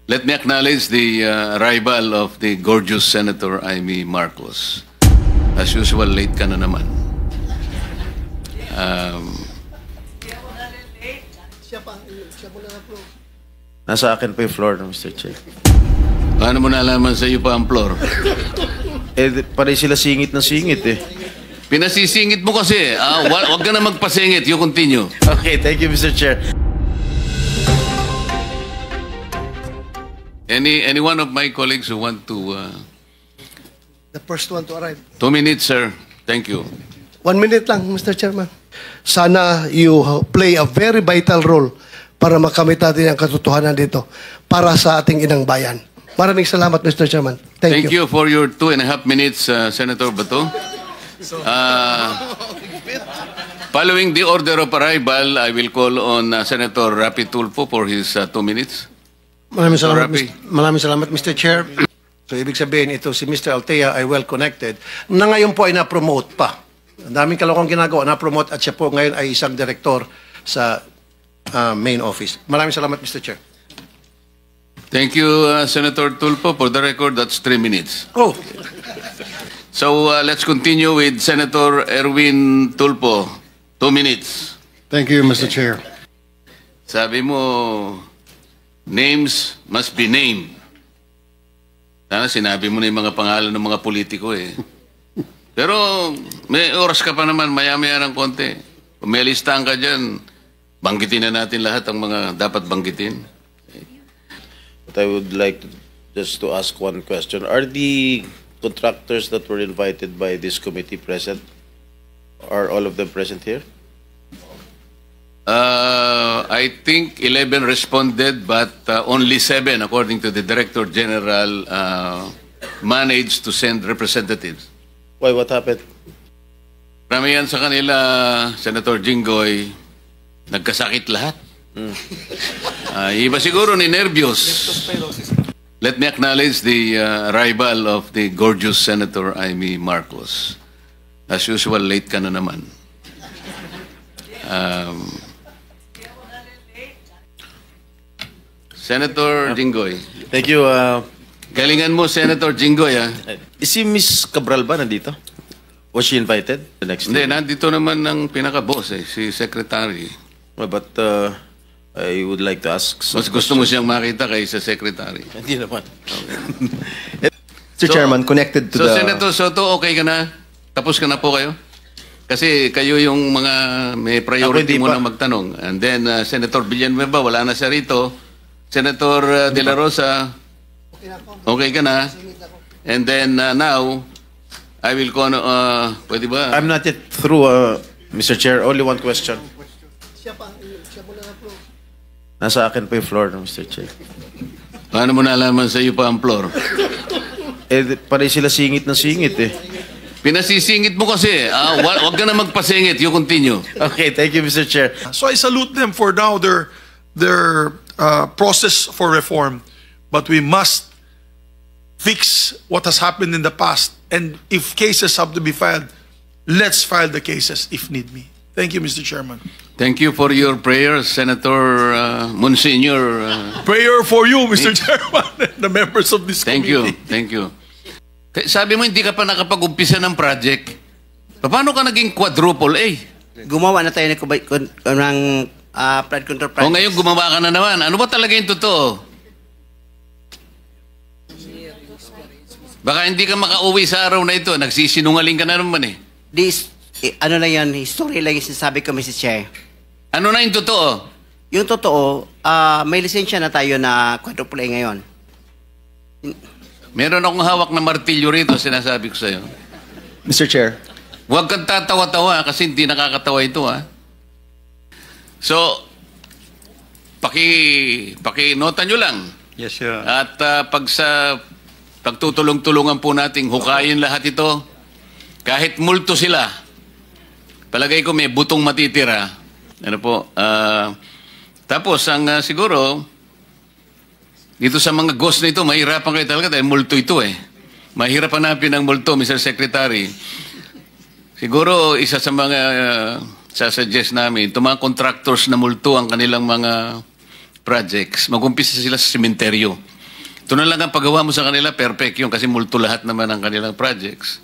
Let me acknowledge the arrival of the gorgeous Senator Amy Marcos. As usual, late ka na naman. Nasa akin pa yung floor, Mr. Chair. Paano mo nalaman sa iyo pa ang floor? Pare sila singit na singit eh. Pinasisingit mo kasi. Wag ka na magpasingit. You continue. Okay, thank you, Mr. Chair. Any one of my colleagues who want to... The first one to arrive. 2 minutes, sir. Thank you. 1 minute lang, Mr. Chairman. Sana you play a very vital role para makamit natin ang katotohanan dito para sa ating inang bayan. Maraming salamat, Mr. Chairman. Thank you. Thank you for your 2.5 minutes, Senator Bato. Following the order of arrival, I will call on Senator Rapi Tulfo for his 2 minutes. Maraming salamat, Mr. Chair. So, ibig sabihin, ito si Mr. Altea ay well connected na ngayon po ay na-promote pa. Ang daming kalokong ginagawa, na-promote at siya po ngayon ay isang direktor sa main office. Maraming salamat, Mr. Chair. Thank you, Senator Tulfo. For the record, that's 3 minutes. Oh, So let's continue with Senator Erwin Tulfo. 2 minutes. Thank you, Mr. Chair. Sabi mo, names must be named. Sana sinabi mo na yung mga pangalan ng mga politiko eh. Pero may oras ka pa naman, maya-maya ng konti. Kung may listahan ka dyan, banggitin na natin lahat ang mga dapat banggitin. But I would like just to ask one question. Are the contractors that were invited by this committee present? Are all of them present here? I think 11 responded, but only 7, according to the Director General, managed to send representatives. Why? What happened? Marami yan sa kanila, Senator Jinggoy, nagkasakit lahat. Iba siguro ni nervyos. Let me acknowledge the arrival of the gorgeous Senator Amy Marcos. As usual, late ka na naman. Senator Jinggoy. Thank you. Galingan mo, Senator Jinggoy, ha? Is si Miss Cabral ba nandito? Was she invited? The next Hindi, day? nandito naman ang pinaka-boss, si Secretary. Well, but I would like to ask some Mas gusto mo siyang makita kaysa Secretary. Hindi naman. Mr. Chairman, connected to So, the... Senator Soto, okay ka na? Tapos ka na po kayo? Kasi kayo yung mga may priority Ako, hindi mo pa. na magtanong. And then, Senator Villanueva, wala na siya rito. Senator De La Rosa, okay ka na? And then, now, I will call, pwede ba? I'm not yet through, Mr. Chair. Only one question. Nasa akin pa yung floor, Mr. Chair. Paano mo nalaman sa iyo pa ang floor? Pare sila singit na singit eh. Pinasisingit mo kasi. Wag ka na magpasingit. You continue. Okay, thank you, Mr. Chair. So I salute them for now their process for reform, but we must fix what has happened in the past. And if cases have to be filed, let's file the cases if need be. Thank you, Mr. Chairman. Thank you for your prayers, Senator Monsignor. Prayer for you, Mr. Chairman, and the members of this Thank committee. you. Thank you. Sabi mo hindi ka pa nakapag-umpisa ng project. Paano ka naging quadruple A? Gumawa na tayo ng flood control project. O ngayon gumawa ka na naman. Ano ba talaga yung totoo? Baka hindi ka makauwi sa araw na ito. Nagsisinungaling ka na naman eh. Ano lang yan, history lang yung sinasabi ko, Mrs. Chair. Ano na yung totoo? Yung totoo, may lisensya na tayo na quadruple A ngayon. Meron akong hawak na martilyo rito, sinasabi ko sa'yo. Mr. Chair. Huwag kang tatawa-tawa kasi hindi nakakatawa ito, ha? So, pakinota nyo lang. Yes, sir. At pagtutulong-tulungan po nating hukayin lahat ito, kahit multo sila, palagay ko may butong matitira. Ano po? Tapos, siguro, dito sa mga ghost na ito, mahirapan kayo talaga dahil multo ito eh. Mahirap hanapin ang multo, Mr. Secretary. Siguro, isa sa mga sasuggest namin, itong mga contractors na multo ang kanilang mga projects, mag-umpisa sila sa sementeryo. Ito na lang ang paggawa mo sa kanila, perfect yun kasi multo lahat naman ang kanilang projects.